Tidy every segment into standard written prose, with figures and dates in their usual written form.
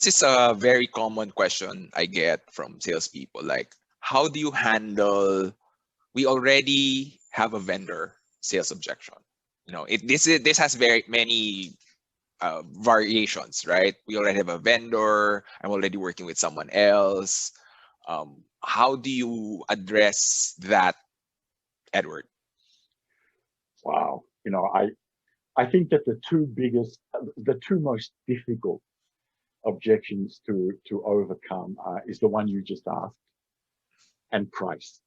This is a very common question I get from salespeople. Like, how do you handle? We already have a vendor sales objection. This has very many variations, right? We already have a vendor. I'm already working with someone else. How do you address that, Edward? Wow. I think that the two most difficult objections to overcome is the one you just asked, and price,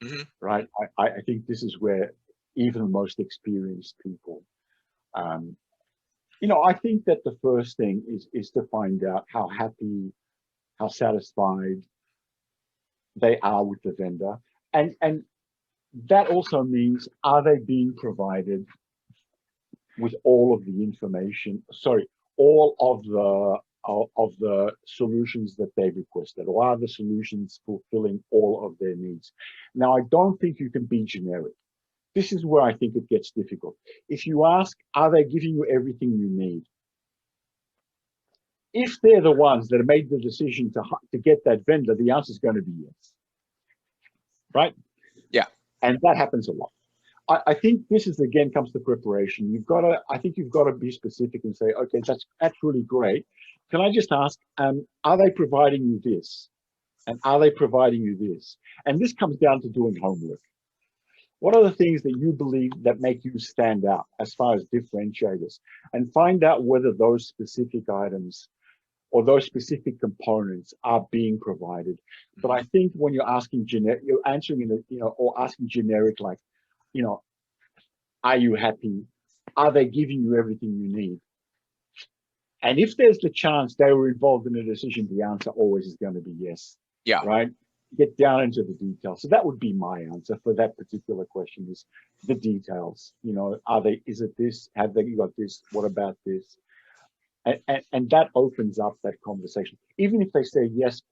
Hmm. right? I think this is where even the most experienced people, um, I think that the first thing is to find out how happy, how satisfied they are with the vendor, and that also means, are they being provided with all of the information? Sorry, all of the solutions that they've requested, or are the solutions fulfilling all of their needs? Now, I don't think you can be generic. This is where I think it gets difficult. If you ask, are they giving you everything you need? If they're the ones that have made the decision to get that vendor, the answer is going to be yes, right? Yeah. And that happens a lot. I think this is again comes to preparation. I think you've got to be specific and say, okay, that's really great. Can I just ask, are they providing you this? And are they providing you this? And this comes down to doing homework. What are the things that you believe that make you stand out as far as differentiators? And find out whether those specific items or those specific components are being provided. But I Hmm. think when you're asking generic, you're answering in a, or asking generic, like, you know, are you happy? Are they giving you everything you need? And if there's the chance they were involved in a decision, the answer always is going to be yes, Yeah. right? Get down into the details. So that would be my answer for that particular question: is the details. Are they? Is it this? Have they got this? What about this? And that opens up that conversation. Even if they say yes,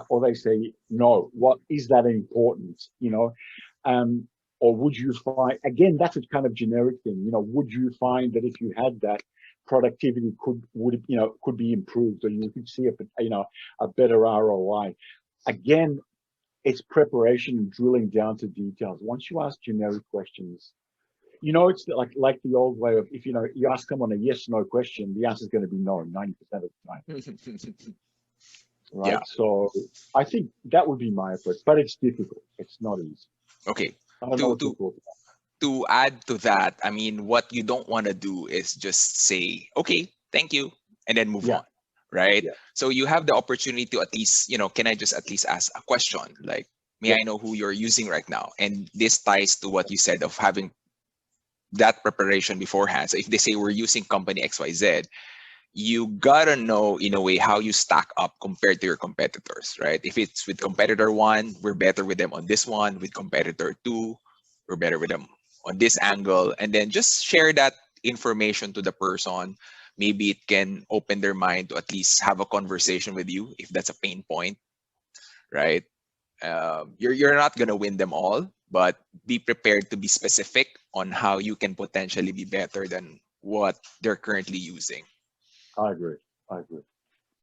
or they say no, what is that important? Um, or would you find, again, that's a kind of generic thing. Would you find that if you had that, productivity could be improved, or you could see a better ROI? Again, it's preparation and drilling down to details. Once you ask generic questions, it's like the old way of, if you ask someone a yes no question, the answer is going to be no 90% of the time, Yeah. right? So I think that would be my approach, but it's difficult. It's not easy. Okay. I don't know To what your to thoughts to add to that, I mean, what you don't want to do is just say, "Okay, thank you," and then move are. on, right? Yeah, So you have the opportunity to at least, can I just at least ask a question? Like, may yeah, I know who you're using right now? And this ties to what you said of having that preparation beforehand. So if they say we're using company XYZ, you gotta know in a way how you stack up compared to your competitors, right? If it's with competitor one, we're better with them on this one. With competitor two, we're better with them on this angle. And then just share that information to the person. Maybe it can open their mind to at least have a conversation with you if that's a pain point, right? You're not gonna win them all, but be prepared to be specific on how you can potentially be better than what they're currently using. I agree. I agree.